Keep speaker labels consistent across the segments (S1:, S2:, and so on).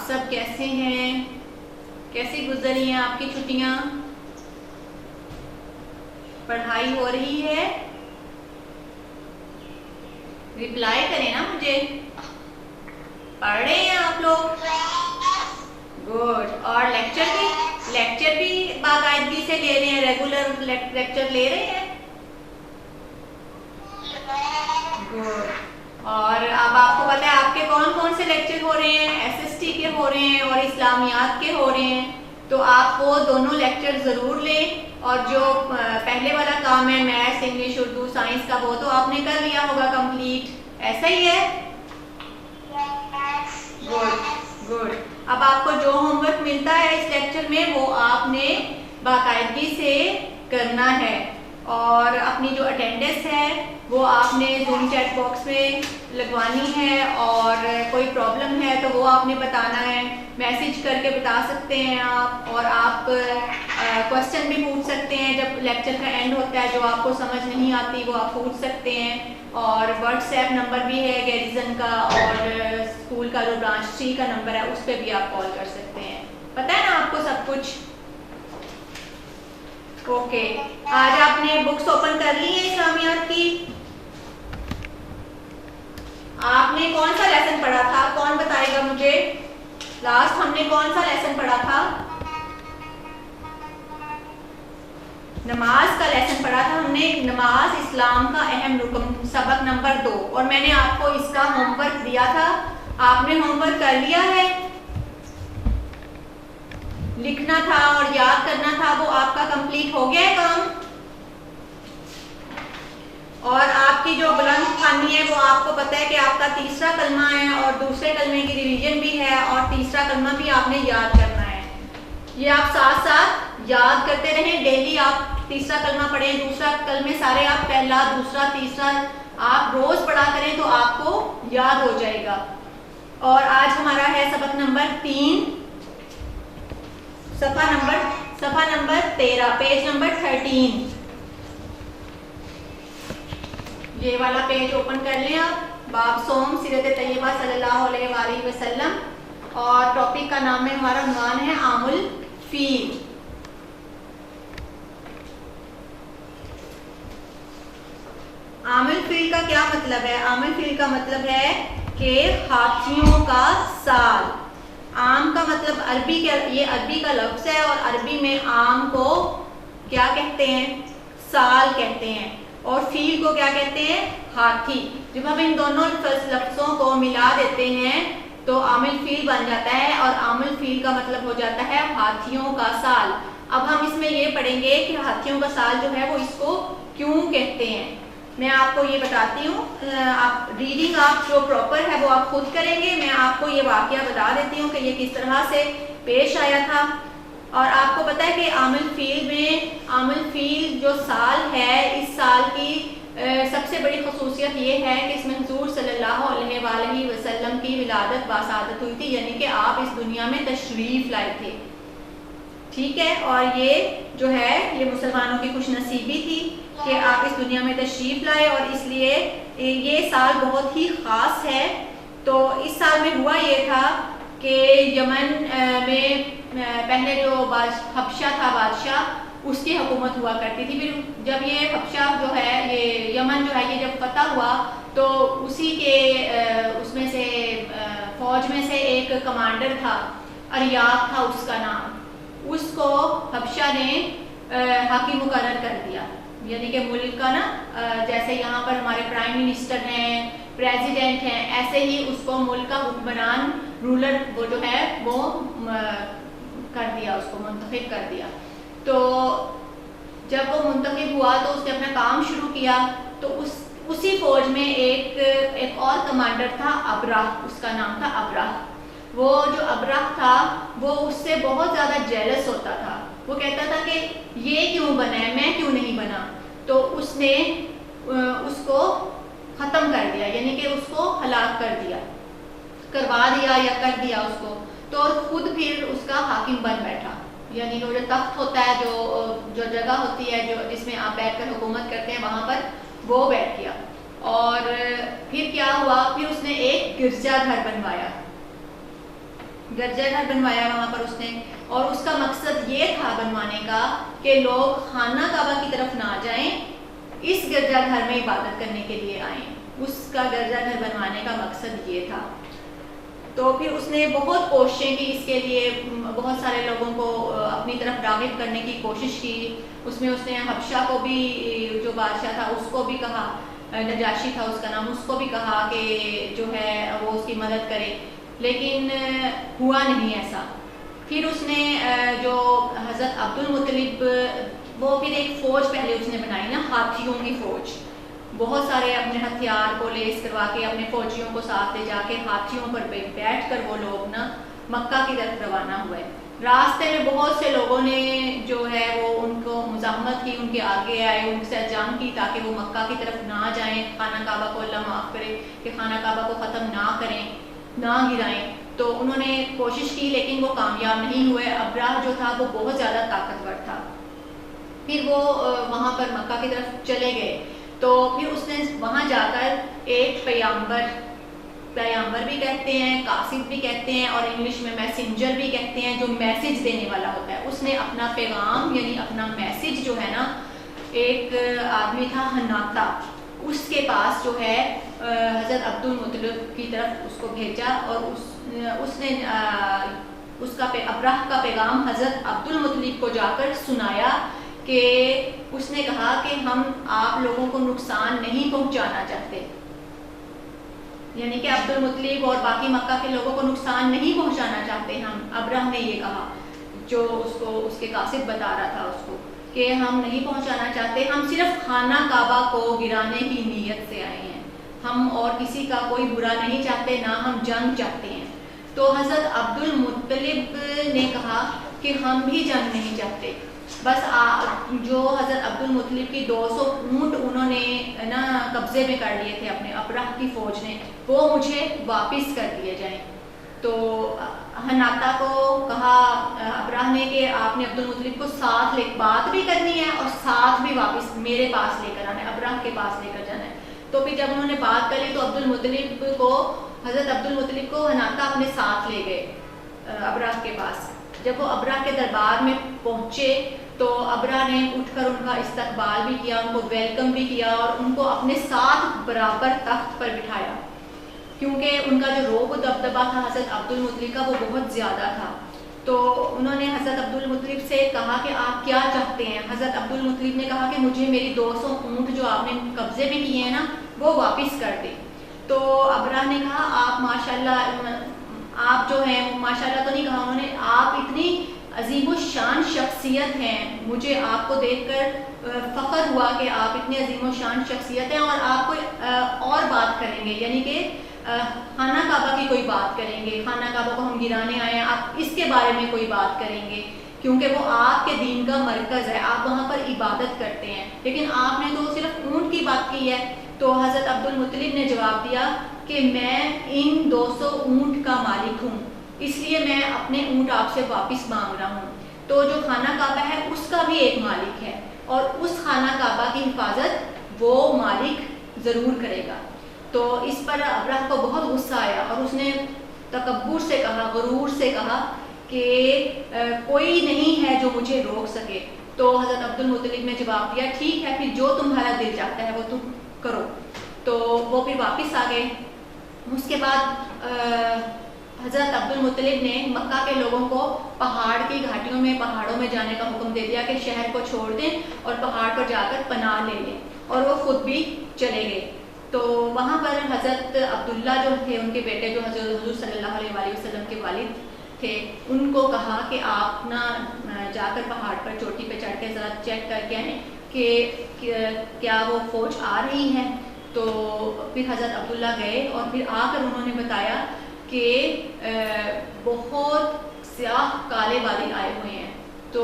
S1: سب کیسے ہیں؟ کیسی گزری ہیں آپ کی چھٹیاں؟ پڑھائی ہو رہی ہے؟ ریپلائی کریں نا مجھے، پڑھ رہے ہیں آپ لوگ؟ گڈ. اور لیکچر بھی باقاعدگی سے لے رہے ہیں، ریگولر لیکچر لے رہے ہیں؟ گڈ. اور اب آپ کو پتہ ہے آپ کے کون کون سے لیکچر ہو رہے ہیں؟ ایس ایس ٹی کے ہو رہے ہیں اور اسلامیات کے ہو رہے ہیں. تو آپ وہ دونوں لیکچر ضرور لیں، اور جو پہلے والا کام ہے میتھس، انگلش، اردو، سائنس کا، وہ تو آپ نے کر لیا ہوگا کمپلیٹ، ایسا ہی ہے؟ Good good. اب آپ کو جو ہوم ورک ملتا ہے اس لیکچر میں وہ آپ نے باقاعدگی سے کرنا ہے، اور اپنی جو اٹینڈنس ہے وہ آپ نے زوم چیٹ باکس میں لگوانی ہے، اور کوئی پرابلم ہے تو وہ آپ نے بتانا ہے، میسج کر کے بتا سکتے ہیں آپ، اور آپ کوشچن بھی پوچھ سکتے ہیں جب لیکچر کا اینڈ ہوتا ہے، جو آپ کو سمجھ نہیں آتی وہ آپ پوچھ سکتے ہیں. اور واٹس ایپ نمبر بھی ہے گیریزن کا، اور اسکول کا جو برانچ 3 کا نمبر ہے اس پہ بھی آپ کال کر سکتے ہیں. پتہ ہے نا آپ کو سب کچھ؟ اوکے. آج آپ نے بکس اوپن کر لی ہیں اسلامیات کی؟ آپ نے کون سا لیسن پڑھا تھا؟ کون بتائے گا مجھے؟ لاسٹ ہم نے کون سا لیسن پڑھا تھا؟ نماز کا لیسن پڑھا تھا ہم نے. نماز اسلام کا اہم رکن، سبق نمبر 2. اور میں نے آپ کو اس کا ہوم ورک دیا تھا، آپ نے ہوم ورک کر لیا ہے؟ لکھنا تھا اور یاد کرنا تھا، وہ آپ کا کمپلیٹ ہو گیا ہے کام؟ اور آپ کی جو بلند خوانی ہے وہ آپ کو پتہ ہے کہ آپ کا تیسرا کلمہ ہے، اور دوسرے کلمے کی ریویژن بھی ہے، اور تیسرا کلمہ بھی آپ نے یاد کرنا ہے. یہ آپ ساتھ ساتھ یاد کرتے رہیں، ڈیلی آپ تیسرا کلمہ پڑھیں، دوسرا کلمے سارے آپ پہلا، دوسرا، تیسرا آپ روز پڑھا کریں تو آپ کو یاد ہو جائے گا. اور آج ہمارا ہے سبق نمبر 3، صفحہ نمبر 13، پیج نمبر 13. یہ والا پیج اوپن کر لیں آپ. باب صوم سیرت طیبہ صلی اللہ علیہ وآلہ وسلم، اور ٹاپک کا نام ہے، ہمارا عنوان ہے عام الفیل. عام الفیل کا کیا مطلب ہے؟ عام الفیل کا مطلب ہے کہ ہاتھیوں کا سال. عام کا مطلب عربی کا، یہ عربی کا لفظ ہے، اور عربی میں عام کو کیا کہتے ہیں؟ سال کہتے ہیں. اور فیل کو کیا کہتے ہیں؟ ہاتھی. جب ہم ان دونوں لفظوں کو ملا دیتے ہیں تو عام الفیل بن جاتا ہے، اور عام الفیل کا مطلب ہو جاتا ہے ہاتھیوں کا سال. اب ہم اس میں یہ پڑھیں گے کہ ہاتھیوں کا سال جو ہے وہ اس کو کیوں کہتے ہیں. میں آپ کو یہ بتاتی ہوں، آپ ریڈنگ آپ جو پراپر ہے وہ آپ خود کریں گے. میں آپ کو یہ واقعہ بتا دیتی ہوں کہ یہ کس طرح سے پیش آیا تھا. اور آپ کو پتہ ہے کہ عام الفیل جو سال ہے، اس سال کی سب سے بڑی خصوصیت یہ ہے کہ اس میں حضور صلی اللہ علیہ وآلہ وسلم کی ولادت باسعادت ہوئی تھی، یعنی کہ آپ اس دنیا میں تشریف لائے تھے. ٹھیک ہے. اور یہ جو ہے یہ مسلمانوں کی خوش نصیبی تھی کہ آپ اس دنیا میں تشریف لائے، اور اس لیے یہ سال بہت ہی خاص ہے. تو اس سال میں ہوا یہ تھا کہ یمن میں پہلے جو حبشہ تھا بادشاہ، اس کی حکومت ہوا کرتی تھی. پھر جب یہ حبشہ جو ہے، یہ یمن جو ہے، یہ جب فتح ہوا تو اسی کے اس میں سے فوج میں سے ایک کمانڈر تھا، اریاق تھا اس کا نام. اس کو حبشہ نے حاکم مقرر کر دیا، یعنی کہ ملک کا نا، جیسے یہاں پر ہمارے پرائم منسٹر ہیں، پریزیڈنٹ ہیں، ایسے ہی اس کو ملک کا حکمران، رولر وہ جو ہے وہ کر دیا، اس کو منتخب کر دیا. تو جب وہ منتخب ہوا تو اس نے اپنا کام شروع کیا. تو اسی فوج میں ایک اور کمانڈر تھا، ابراہ، اس کا نام تھا ابراہ. وہ جو ابراہ تھا وہ اس سے بہت زیادہ جیلس ہوتا تھا. وہ کہتا تھا کہ یہ کیوں بنا ہے، میں کیوں نہیں بنا. تو اس نے اس کو ختم کر دیا، یعنی کہ اس کو ہلاک کر دیا، کروا دیا یا کر دیا اس کو. تو خود پھر اس کا حاکم بن بیٹھا، یعنی کہ جو تخت ہوتا ہے، جو جگہ ہوتی ہے جو جس میں آپ بیٹھ کر حکومت کرتے ہیں، وہاں پر وہ بیٹھ گیا. اور پھر کیا ہوا، پھر اس نے ایک گرجا گھر بنوایا. گرجا گھر بنوایا وہاں پر اس نے، اور اس کا مقصد یہ تھا بنوانے کا کہ لوگ خانہ کعبہ کی طرف نہ جائیں، اس گرجا گھر میں عبادت کرنے کے لیے آئیں۔ اس کا گرجا گھر بنوانے کا مقصد یہ تھا۔ تو پھر اس نے بہت کوششیں کی اس کے لیے، بہت سارے لوگوں کو اپنی طرف راغب کرنے کی کوشش کی۔ اس میں اس نے حبشہ کو بھی، جو بادشاہ تھا اس کو بھی کہا، نجاشی تھا اس کا نام، اس کو بھی کہا کہ جو ہے وہ اس کی مدد کرے، لیکن ہوا نہیں ایسا۔ پھر اس نے جو حضرت عبد المطلب، وہ پھر ایک فوج پہلے اس نے بنائی نا، ہاتھیوں کی فوج، بہت سارے اپنے ہتھیار کو لیس کروا کے اپنے فوجیوں کو ساتھ لے جا کے ہاتھیوں پر بیٹھ کر وہ لوگ نا مکہ کی طرف روانہ ہوئے۔ راستے میں بہت سے لوگوں نے جو ہے وہ ان کو مزاحمت کی، ان کے آگے آئے، ان سے جنگ کی تاکہ وہ مکہ کی طرف نہ جائیں، خانہ کعبہ کو اللہ معاف کرے کہ خانہ کعبہ کو ختم نہ کریں، نہ گرائیں۔ تو انہوں نے کوشش کی لیکن وہ کامیاب نہیں ہوئے۔ ابراہ جو تھا وہ بہت زیادہ طاقتور تھا۔ پھر وہ وہاں پر مکہ کی طرف چلے گئے، تو پھر اس نے وہاں جا کر ایک پیغمبر بھی کہتے ہیں، قاصد بھی کہتے ہیں، اور انگلش میں میسنجر بھی کہتے ہیں، جو میسج دینے والا ہوتا ہے، اس نے اپنا پیغام یعنی اپنا میسج جو ہے نا، ایک آدمی تھا حناطہ، اس کے پاس جو ہے حضرت عبد المطلب کی طرف اس کو بھیجا، اور اس نے اس کا ابراہ کا پیغام حضرت عبد المطلب کو جا کر سنایا کہ اس نے کہا کہ ہم آپ لوگوں کو نقصان نہیں پہنچانا چاہتے، یعنی کہ عبد المطلب اور باقی مکہ کے لوگوں کو نقصان نہیں پہنچانا چاہتے ہم۔ ابراہ نے یہ کہا، جو اس کو اس کے قاصد بتا رہا تھا اس کو، کہ ہم نہیں پہنچانا چاہتے، ہم صرف خانہ کعبہ کو گرانے کی نیت سے آئے ہیں، ہم اور کسی کا کوئی برا نہیں چاہتے، نہ ہم جنگ چاہتے ہیں۔ تو حضرت عبد المطلب نے کہا کہ ہم بھی جنگ نہیں چاہتے، بس جو حضرت عبد المطلب کی 200 اونٹ انہوں نے نا قبضے میں کر لیے تھے اپنے ابراہ کی فوج نے، وہ مجھے واپس کر دیے جائیں۔ تو حناطہ کو کہا ابراہ نے کہ آپ نے عبد المطلب کو ساتھ بات بھی کرنی ہے اور ساتھ بھی واپس میرے پاس لے کر آنا ہے، ابراہ کے پاس لے کر جانا ہے۔ تو پھر جب انہوں نے بات کر لی تو حضرت عبد المطلب کو حناطہ اپنے ساتھ لے گئے ابراہ کے پاس۔ جب وہ ابراہ کے دربار میں پہنچے تو ابراہ نے اٹھ کر ان کا استقبال بھی کیا، ان کو ویلکم بھی کیا، اور ان کو اپنے ساتھ برابر تخت پر بٹھایا، کیونکہ ان کا جو روب و دبدبہ تھا حضرت عبد المطلب کا وہ بہت زیادہ تھا۔ تو انہوں نے حضرت عبد المطلب سے کہا کہ آپ کیا چاہتے ہیں؟ حضرت عبد المطلب نے کہا کہ مجھے میری 200 اونٹ جو آپ نے قبضے میں کیے ہیں نا وہ واپس کر دیں۔ تو ابراہ نے کہا آپ ماشاءاللہ، آپ جو ہیں ماشاءاللہ تو نہیں کہا انہوں نے، آپ اتنی عظیم الشان شخصیت ہیں، مجھے آپ کو دیکھ کر فخر ہوا کہ آپ اتنے عظیم الشان شخصیت ہیں، اور آپ کوئی اور بات کریں گے، یعنی کہ خانہ کعبہ کی کوئی بات کریں گے، خانہ کعبہ کو ہم گرانے آئے ہیں، آپ اس کے بارے میں کوئی بات کریں گے، کیونکہ وہ آپ کے دین کا مرکز ہے، آپ وہاں پر عبادت کرتے ہیں، لیکن آپ نے تو صرف اونٹ کی بات کی ہے۔ تو حضرت عبد المطلب نے جواب دیا کہ میں ان 200 اونٹ کا مالک ہوں، اس لیے میں اپنے اونٹ آپ سے واپس مانگ رہا ہوں۔ تو جو خانہ کعبہ ہے اس کا بھی ایک مالک ہے، اور اس خانہ کعبہ کی حفاظت وہ مالک ضرور کرے گا۔ تو اس پر ابراہ کو بہت غصہ آیا، اور اس نے تکبر سے کہا، غرور سے کہا کہ کوئی نہیں ہے جو مجھے روک سکے۔ تو حضرت عبد المطلب نے جواب دیا ٹھیک ہے، پھر جو تمہارا دل چاہتا ہے وہ تم کرو۔ تو وہ پھر واپس آ گئے۔ اس کے بعد حضرت عبد المطلب نے مکہ کے لوگوں کو پہاڑ کی گھاٹیوں میں، پہاڑوں میں جانے کا حکم دے دیا کہ شہر کو چھوڑ دیں اور پہاڑ پر جا کر پناہ لے لیں، اور وہ خود بھی چلے گئے۔ تو وہاں پر حضرت عبداللہ جو تھے، ان کے بیٹے جو حضرت حضور صلی اللہ علیہ وآلہ وسلم کے والد تھے، ان کو کہا کہ آپ نا جا کر پہاڑ پر چوٹی پہ چڑھ کے ذرا چیک کر کے آئیں کہ کیا وہ فوج آ رہی ہے۔ تو پھر حضرت عبداللہ گئے، اور پھر آ کر انہوں نے بتایا کہ بہت سیاہ کالے بادل آئے ہوئے ہیں۔ تو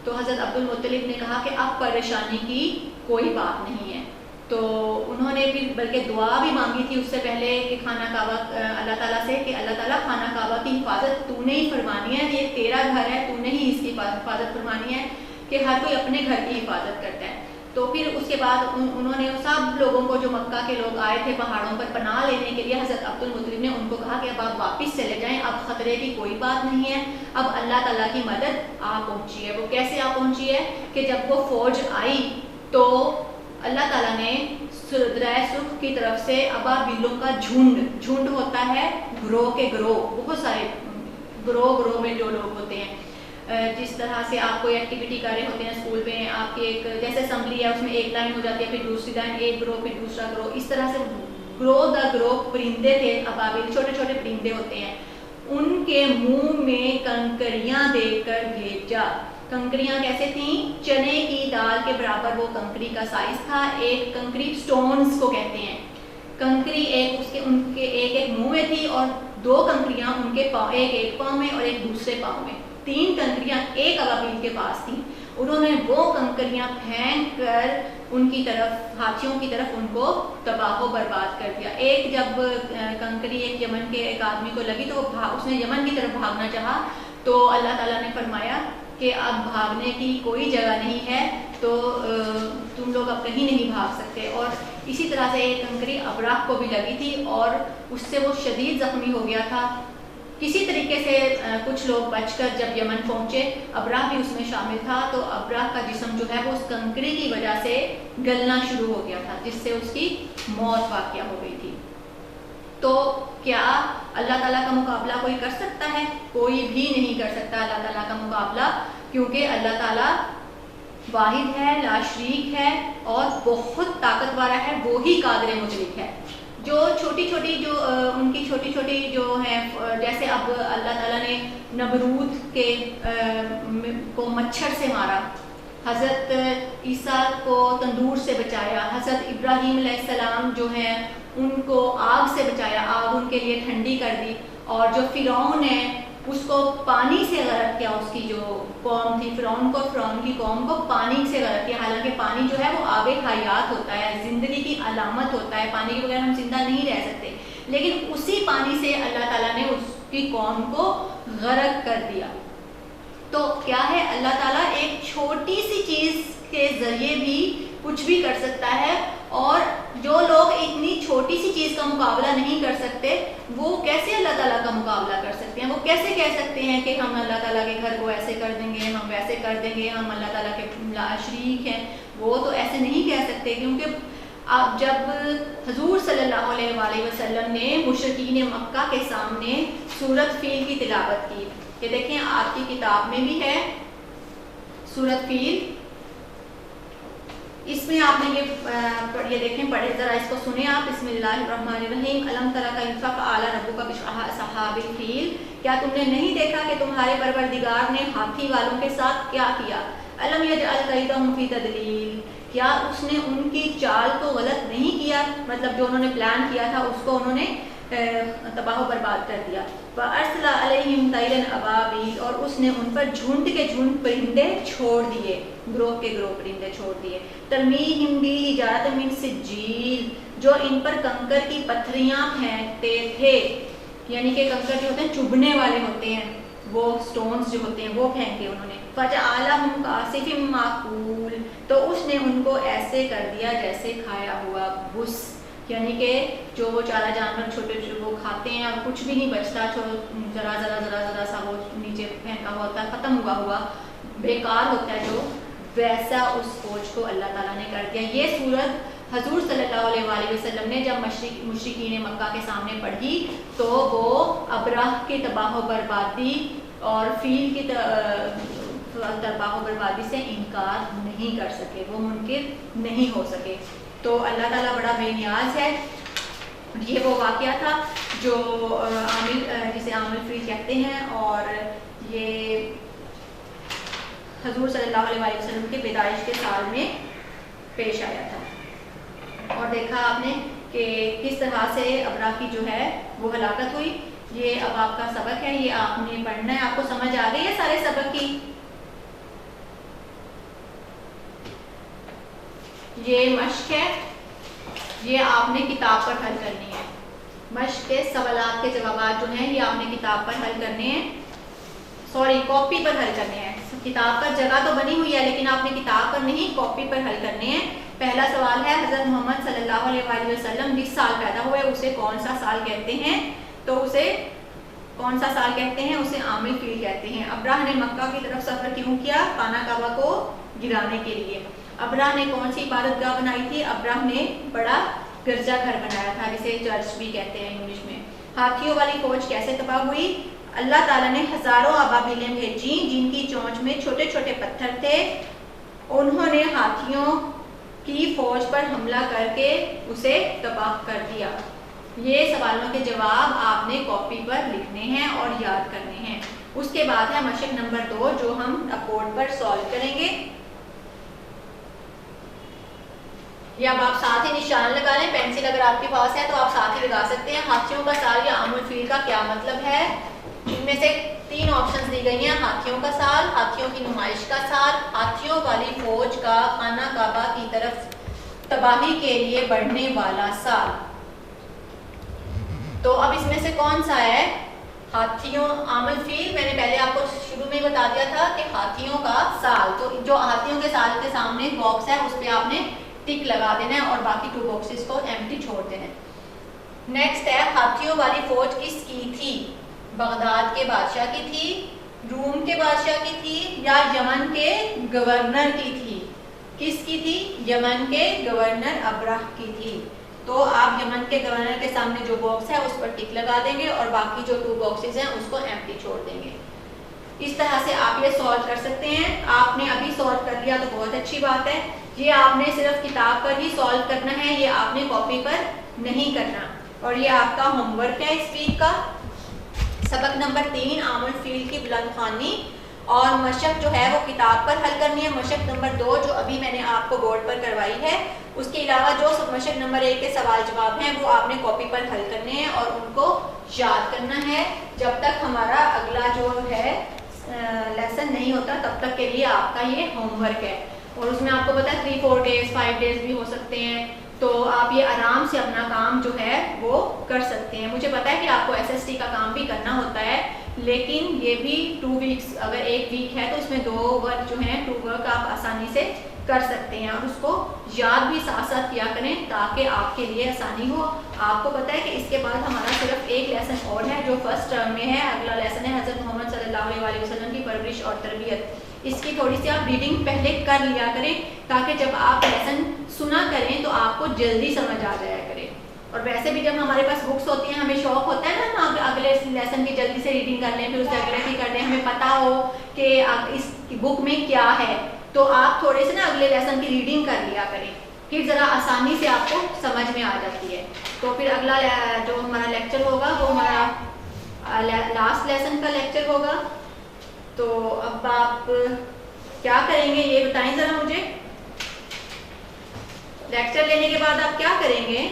S1: حضرت عبد المطلب نے کہا کہ اب پریشانی کی کوئی بات نہیں ہے۔ تو انہوں نے پھر بلکہ دعا بھی مانگی تھی اس سے پہلے کہ خانہ کعبہ اللہ تعالیٰ سے کہ اللہ تعالیٰ خانہ کعبہ کی حفاظت تو نے ہی فرمانی ہے، یہ تیرا گھر ہے، تو نے ہی اس کی حفاظت فرمانی ہے، کہ ہر کوئی اپنے گھر کی حفاظت کرتا ہے۔ تو پھر اس کے بعد انہوں نے سب لوگوں کو جو مکہ کے لوگ آئے تھے پہاڑوں پر پناہ لینے کے لیے، حضرت عبد المطلب نے ان کو کہا کہ اب آپ واپس چلے جائیں، اب خطرے کی کوئی بات نہیں ہے، اب اللہ تعالیٰ کی مدد آ پہنچی ہے۔ وہ کیسے آ پہنچی ہے کہ جب وہ فوج آئی تو اللہ تعالیٰ نے دریائے سرخ کی طرف سے ابابیلوں کا جھنڈ ہوتا ہے، گروہ کے گروہ، بہت سارے گروہ میں جو لوگ ہوتے ہیں، جس طرح سے آپ کوئی ایکٹیویٹی کر رہے ہوتے ہیں اسکول میں، آپ کی ایک جیسے اسمبلی ہے، اس میں ایک لائن ہو جاتی ہے، پھر دوسری لائن، ایک گروہ پھر دوسرا گروہ، اس طرح سے گروہ در گروہ پرندے تھے ابابیل، چھوٹے چھوٹے پرندے ہوتے ہیں، ان کے منہ میں کنکریاں دے کر بھیجا۔ کنکریاں کیسے تھیں؟ چنے کی دال کے برابر وہ کنکری کا سائز تھا، ایک کنکری سٹونز کو کہتے ہیں، کنکری ان کے ایک منہ میں تھی، اور 2 کنکریاں ان کے پاؤں، ایک پاؤں میں اور ایک دوسرے پاؤں میں، 3 کنکریاں ایک ابابیل کے پاس تھیں۔ انہوں نے وہ کنکریاں پھینک کر ان کی طرف، ہاتھیوں کی طرف ان کو تباہ و برباد کر دیا۔ ایک جب کنکری ایک یمن کے ایک آدمی کو لگی تو اس نے یمن کی طرف بھاگنا چاہا، تو اللہ تعالیٰ نے فرمایا کہ اب بھاگنے کی کوئی جگہ نہیں ہے، تو تم لوگ اب کہیں نہیں بھاگ سکتے۔ اور اسی طرح سے ایک کنکری ابراہ کو بھی لگی تھی اور اس سے وہ شدید زخمی ہو گیا تھا۔ کسی طریقے سے کچھ لوگ بچ کر جب یمن پہنچے، ابراہ بھی اس میں شامل تھا، تو ابراہ کا جسم جو ہے وہ اس کنکری کی وجہ سے گلنا شروع ہو گیا تھا، جس سے اس کی موت واقع ہو گئی تھی۔ تو کیا اللہ تعالیٰ کا مقابلہ کوئی کر سکتا ہے؟ کوئی بھی نہیں کر سکتا اللہ تعالیٰ کا مقابلہ، کیونکہ اللہ تعالیٰ واحد ہے، لا شریک ہے اور بہت طاقتور ہے، وہی قادر مطلق ہے۔ جو چھوٹی چھوٹی جو ان کی چھوٹی چھوٹی جو ہیں، جیسے اب اللہ تعالیٰ نے نمرود کو مچھر سے مارا، حضرت عیسیٰ کو تندور سے بچایا، حضرت ابراہیم علیہ السلام جو ہیں ان کو آگ سے بچایا، آگ ان کے لیے ٹھنڈی کر دی، اور جو فرعون ہے اس کو پانی سے غرق کیا، اس کی جو قوم تھی فرعون کی قوم کو پانی سے غرق کیا، حالانکہ پانی جو ہے وہ آب حیات ہوتا ہے، زندگی کی علامت ہوتا ہے، پانی کے بغیر ہم زندہ نہیں رہ سکتے، لیکن اسی پانی سے اللہ تعالیٰ نے اس کی قوم کو غرق کر دیا۔ تو کیا ہے، اللہ تعالیٰ ایک چھوٹی سی چیز کے ذریعے بھی کچھ بھی کر سکتا ہے، اور جو لوگ اتنی چھوٹی سی چیز کا مقابلہ نہیں کر سکتے وہ کیسے اللہ تعالیٰ کا مقابلہ کر سکتے ہیں؟ وہ کیسے کہہ سکتے ہیں کہ ہم اللہ تعالیٰ کے گھر کو ایسے کر دیں گے، ہم ویسے کر دیں گے، ہم اللہ تعالیٰ کے شریک ہیں؟ وہ تو ایسے نہیں کہہ سکتے، کیونکہ اب جب حضور صلی اللہ علیہ وآلہ وسلم نے مشرکین مکہ کے سامنے سورۃ فیل کی تلاوت کی، کہ دیکھیں آپ کی کتاب میں بھی ہے سورۃ فیل، اس میں آپ نے یہ دیکھیں، پڑھے ذرا اس کو سنیں آپ، بسم اللہ الرحمن الرحیم، الم تر کیف فعل ربک باصحاب الفیل، کیا تم نے نہیں دیکھا کہ تمہارے پروردگار نے ہاتھی والوں کے ساتھ کیا کیا؟ الم یجعل کیدہم فی تضلیل، کیا اس نے ان کی چال کو غلط نہیں کیا؟ مطلب جو انہوں نے پلان کیا تھا اس کو انہوں نے تباہ و برباد کر دیا۔ وَأَرْسَلَ عَلَيْهِمْ طَيْرًا أَبَابِيلَ، اور اس نے ان پر جھنڈ کے جھنڈ پرندے چھوڑ دیے، گروہ کے گروہ پرندے چھوڑ دیے۔ تَرْمِيهِمْ بِحِجَارَةٍ مِّن سِجِّيلٍ، جو ان پر کنکر کی پتھریاں پھینکتے تھے، یعنی کہ کنکر جو ہوتے ہیں چبھنے والے ہوتے ہیں، وہ سٹونز جو ہوتے ہیں وہ پھینکے انہوں نے۔ فَجَعَلَهُمْ كَعَصِفٍ مَّأْكُولٍ، تو اس نے ان کو ایسے کر دیا جیسے کھایا ہوا بھس، یعنی کہ جو وہ چارہ جانور چھوٹے وہ کھاتے ہیں اور کچھ بھی نہیں بچتا، ذرا سا وہ نیچے پھینکا ہوا ہوتا ہے، ختم ہوا بیکار ہوتا ہے، جو ویسا اس فوج کو اللہ تعالیٰ نے کر دیا۔ یہ صورت حضور صلی اللہ علیہ وآلہ وسلم نے جب مشرکین مکہ کے سامنے پڑھی تو وہ ابراہ کی تباہ و بربادی اور فیل کی تباہ و بربادی سے انکار نہیں کر سکے، وہ منکر نہیں ہو سکے۔ تو اللہ تعالیٰ بڑا بے نیاز ہے۔ یہ وہ واقعہ تھا جو جسے عامل فیل کہتے ہیں، اور یہ حضور صلی اللہ علیہ وآلہ وسلم کے پیدائش کے سال میں پیش آیا تھا، اور دیکھا آپ نے کہ کس طرح سے ابراہ کی جو ہے وہ ہلاکت ہوئی۔ یہ اب آپ کا سبق ہے، یہ آپ نے پڑھنا ہے، آپ کو سمجھ آ گئی ہے سارے سبق کی؟ یہ مشق ہے، یہ آپ نے کتاب پر حل کرنی ہے، مشق کے سوالات کے جوابات جو ہیں یہ آپ نے کتاب پر حل کرنے ہیں، کاپی پر حل کرنے ہیں۔ کتاب پر جگہ تو بنی ہوئی ہے لیکن آپ نے کتاب پر نہیں کاپی پر حل کرنے ہیں۔ پہلا سوال ہے حضرت محمد صلی اللہ علیہ وآلہ وسلم جس سال پیدا ہوئے اسے کون سا سال کہتے ہیں؟ تو اسے کون سا سال کہتے ہیں؟ اسے عام الفیل کہتے ہیں۔ ابرہہ نے مکہ کی طرف سفر کیوں کیا؟ خانہ کعبہ کو گرانے کے لیے۔ ابرہہ نے کون سی عبادت گاہ بنائی تھی؟ ابرہہ نے بڑا گرجا گھر بنایا تھا جسے چرچ بھی کہتے ہیں انگلش میں۔ ہاتھیوں والی فوج کیسے تباہ ہوئی؟ اللہ تعالیٰ نے ہزاروں ابابیلیں بھیجی جن کی چونچ میں چھوٹے چھوٹے پتھر تھے، انہوں نے ہاتھیوں کی فوج پر حملہ کر کے اسے تباہ کر دیا۔ یہ سوالوں کے جواب آپ نے کاپی پر لکھنے ہیں اور یاد کرنے ہیں۔ اس کے بعد ہے مشق نمبر 2 جو ہم اب بورڈ پر سالو کریں گے۔ یہ اب آپ ساتھ ہی نشان لگا لیں، پینسل اگر آپ کے پاس ہے تو آپ ساتھ ہی لگا سکتے ہیں۔ ہاتھیوں کا سال یا عام الفیل کا کیا مطلب ہے؟ ان میں سے 3 آپشنز دی گئی ہیں، ہاتھیوں کا سال، ہاتھیوں کی نمائش کا سال، ہاتھیوں والی فوج کا خانہ کعبہ کی طرف تباہی کے لیے بڑھنے والا سال۔ تو اب اس میں سے کون سا ہے؟ ہاتھیوں عام الفیل، میں نے پہلے آپ کو شروع میں بتا دیا تھا کہ ہاتھیوں کا سال، تو جو ہاتھیوں کے سال کے سامنے باکس ہے اس پہ آپ نے ٹک لگا دینا ہے اور باقی 2 باکسز کو ایمٹی چھوڑ دینا ہے۔ نیکسٹ ہے ہاتھیوں والی فوج کس کی تھی؟ بغداد کے بادشاہ کی تھی، روم کے بادشاہ کی تھی یا یمن کے گورنر کی تھی؟ کس کی تھی؟ یمن کے گورنر ابرہہ کی تھی۔ تو آپ یمن کے گورنر کے سامنے جو باکس ہے اس پر ٹک لگا دیں گے اور باقی جو 2 باکسز ہیں اس کو ایمٹی چھوڑ دیں گے۔ اس طرح سے آپ یہ سالو کر سکتے ہیں۔ آپ نے ابھی سالو کر لیا تو بہت اچھی بات ہے، یہ آپ نے صرف کتاب پر ہی سالو کرنا ہے، یہ آپ نے کاپی پر نہیں کرنا، اور یہ آپ کا ہوم ورک ہے اس ویک کا۔ سبق نمبر 3 عام الفیل کی بلند خوانی اور مشق جو ہے وہ کتاب پر حل کرنی ہے۔ مشق نمبر 2 جو ابھی میں نے آپ کو بورڈ پر کروائی ہے، اس کے علاوہ جو مشق نمبر 1 کے سوال جواب ہیں وہ آپ نے کاپی پر حل کرنے ہیں اور ان کو یاد کرنا ہے جب تک ہمارا اگلا جو ہے لیسن نہیں ہوتا تب تک کے لیے آپ کا یہ ہوم ورک ہے۔ اور اس میں آپ کو پتا ہے 3-4 ڈیز 5 ڈیز بھی ہو سکتے ہیں، تو آپ یہ آرام سے اپنا کام جو ہے وہ کر سکتے ہیں۔ مجھے پتا ہے کہ آپ کو SST کا کام بھی کرنا ہوتا ہے، لیکن یہ بھی 2 ویکس، اگر 1 ویک ہے تو اس میں 2 ورک جو ہیں 2 ورک آپ آسانی سے کر سکتے ہیں اور اس کو یاد بھی ساتھ ساتھ کیا کریں تاکہ آپ کے لیے آسانی ہو۔ آپ کو پتا ہے کہ اس کے بعد ہمارا صرف 1 لیسن اور ہے جو فرسٹ ٹرم میں ہے، اگلا لیسن ہے حضرت محمد صلی اللہ علیہ وآلہ وسلم کی پرورش اور تربیت۔ اس کی تھوڑی سی آپ ریڈنگ پہلے کر لیا کریں تاکہ جب آپ لیسن سنا کریں تو آپ کو جلدی سمجھ آ جایا کرے۔ اور ویسے بھی جب ہمارے پاس بکس ہوتی ہیں ہمیں شوق ہوتا ہے نا ہم اگلے لیسن کی جلدی سے ریڈنگ کر لیں، پھر اس سے اگلے کی کر لیں، ہمیں پتہ ہو کہ اس بک میں کیا ہے، تو آپ تھوڑے سے نا اگلے لیسن کی ریڈنگ کر لیا کریں، پھر ذرا آسانی سے آپ کو سمجھ میں آ جاتی ہے۔ تو پھر اگلا جو ہمارا لیکچر ہوگا وہ ہمارا لاسٹ لیسن کا لیکچر ہوگا۔ تو اب آپ کیا کریں گے یہ بتائیں ذرا مجھے، لیکچر لینے کے بعد آپ کیا کریں گے؟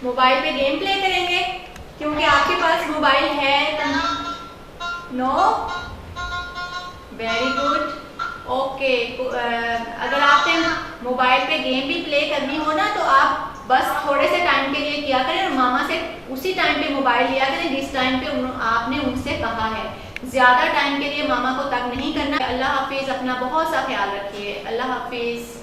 S1: موبائل پہ گیم پلے کریں گے کیونکہ آپ کے پاس موبائل ہے؟ نو؟ Very good, okay. اگر آپ نے موبائل پہ گیم بھی پلے کرنی ہو نا تو آپ بس تھوڑے سے ٹائم کے لیے کیا کریں اور ماما سے اسی ٹائم پہ موبائل لیا کریں جس ٹائم پہ آپ نے ان سے کہا ہے، زیادہ ٹائم کے لیے ماما کو تنگ نہیں کرنا۔ اللہ حافظ، اپنا بہت سا خیال رکھیے، اللہ حافظ۔